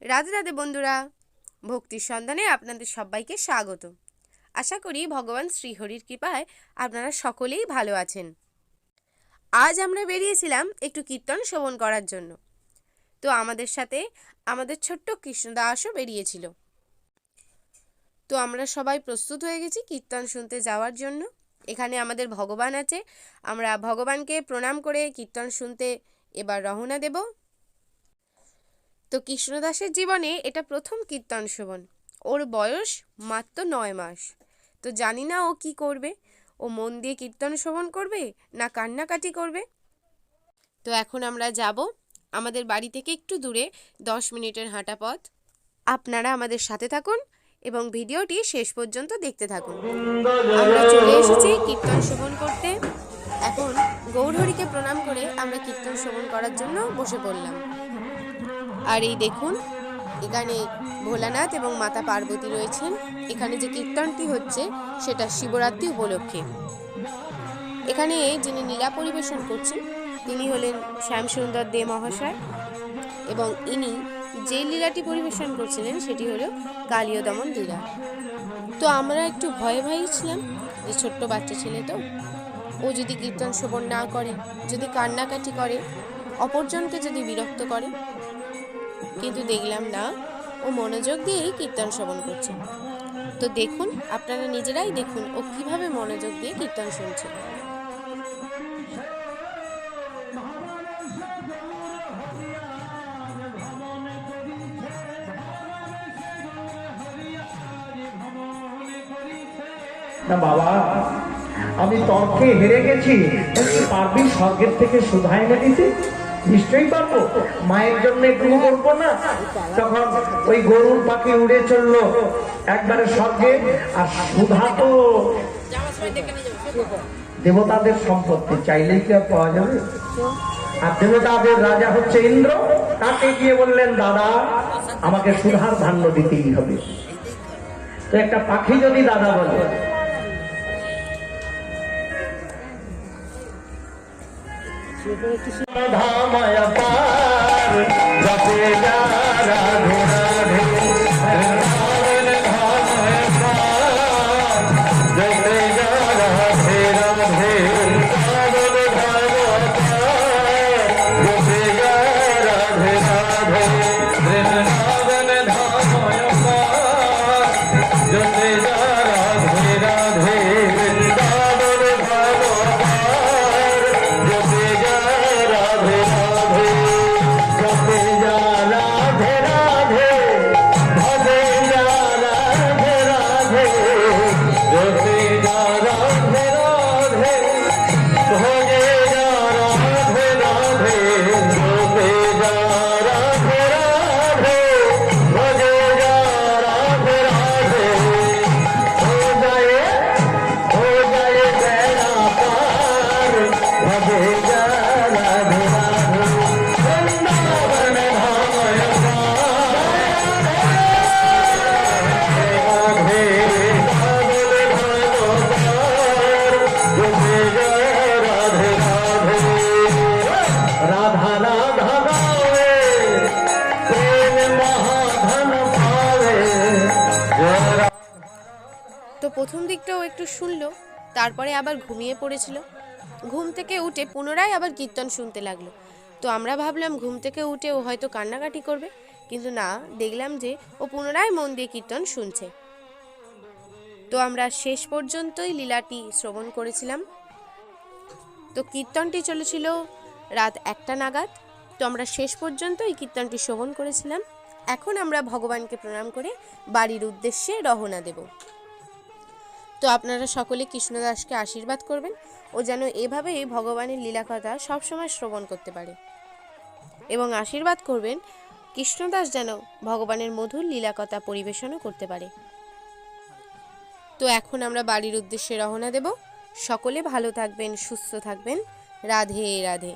রাধে রাধে বন্ধুরা, ভক্তির সন্ধানে আপনাদের সবাইকে স্বাগত। আশা করি ভগবান শ্রীহরির কৃপায় আপনারা সকলেই ভালো আছেন। আজ আমরা বেরিয়েছিলাম একটু কীর্তন শ্রবণ করার জন্য। তো আমাদের সাথে আমাদের ছোট্ট কৃষ্ণদাসও বেরিয়েছিল। তো আমরা সবাই প্রস্তুত হয়ে গেছি কীর্তন শুনতে যাওয়ার জন্য। এখানে আমাদের ভগবান আছে, আমরা ভগবানকে প্রণাম করে কীর্তন শুনতে এবার রওনা দেব। তো কৃষ্ণদাসের জীবনে এটা প্রথম কীর্তন শ্রবণ। ওর বয়স মাত্র 9 মাস। তো জানি না ও কি করবে, ও মন দিয়ে কীর্তন শ্রবণ করবে না কান্নাকাটি করবে। তো এখন আমরা যাব আমাদের বাড়ি থেকে একটু দূরে 10 মিনিটের হাঁটা পথ। আপনারা আমাদের সাথে থাকুন এবং ভিডিওটি শেষ পর্যন্ত দেখতে থাকুন। আমরা চলে এসেছি কীর্তন শ্রবণ করতে। এখন গৌরহরিকে প্রণাম করে আমরা কীর্তন শ্রবণ করার জন্য বসে পড়লাম। আর এই দেখুন, এখানে ভোলানাথ এবং মাতা পার্বতী রয়েছেন। এখানে যে কীর্তনটি হচ্ছে সেটা শিবরাত্রি উপলক্ষে। এখানে যিনি লীলা পরিবেশন করছেন তিনি হলেন শ্যামসুন্দর দে মহাশয়, এবং ইনি যে লীলাটি পরিবেশন করছিলেন সেটি হলো কালীয় দমন লীলা। তো আমরা একটু ভয়ে ভয়ে ছিলাম যে ছোট্ট বাচ্চা ছেলে, তো ও যদি কীর্তন শ্রবণ না করে, যদি কান্নাকাটি করে, অপরজনকে যদি বিরক্ত করে, কিন্তু দেখলাম না, ও মনোযোগ দিয়েই কীর্তন শ্রবণ করছে। তো দেখুন, আপনারা নিজেরাই দেখুন ও কিভাবে মনোযোগ দিয়ে কীর্তন শুনছে। না বাবা, আমি তর্কে হেরে গেছি। পারবি স্বর্গের থেকে সুধা এনে দিতে? নিশ্চয়ই পারবো। মায়ের জন্য একটু করবো না? তখন ওই গরুর পাখি উড়ে চললো একবারে স্বর্গে, আর সুধা তো দেবতাদের সম্পত্তি, চাইলেই কি আর পাওয়া যাবে? আর দেবতাদের রাজা হচ্ছে ইন্দ্র। তাকে গিয়ে বললেন, দাদা আমাকে সুধার ধান্য দিতেই হবে। তো একটা পাখি যদি দাদা বলে, ধামায়া পার যাতে যারা ধরা ধরে তো প্রথম দিকটাও একটু শুনলো, তারপরে আবার ঘুমিয়ে পড়েছিল। ঘুম থেকে উঠে পুনরায় আবার কীর্তন শুনতে লাগলো। তো আমরা ভাবলাম ঘুম থেকে উঠে ও হয়তো কান্নাকাটি করবে, কিন্তু না, দেখলাম যে ও পুনরায় মন দিয়ে কীর্তন শুনছে। তো আমরা শেষ পর্যন্তই লীলাটি শ্রবণ করেছিলাম। তো কীর্তনটি চলেছিল রাত 1টা নাগাদ। তো আমরা শেষ পর্যন্ত এই কীর্তনটি শ্রবণ করেছিলাম। এখন আমরা ভগবানকে প্রণাম করে বাড়ির উদ্দেশ্যে রওনা দেব। তো আপনারা সকলে কৃষ্ণদাসকে আশীর্বাদ করবেন, ও যেন এভাবেই ভগবানের লীলাকথা সবসময় শ্রবণ করতে পারে, এবং আশীর্বাদ করবেন কৃষ্ণদাস যেন ভগবানের মধুর লীলাকথা পরিবেশনও করতে পারে। তো এখন আমরা বাড়ির উদ্দেশ্যে রওনা দেব। সকলে ভালো থাকবেন, সুস্থ থাকবেন। রাধে রাধে।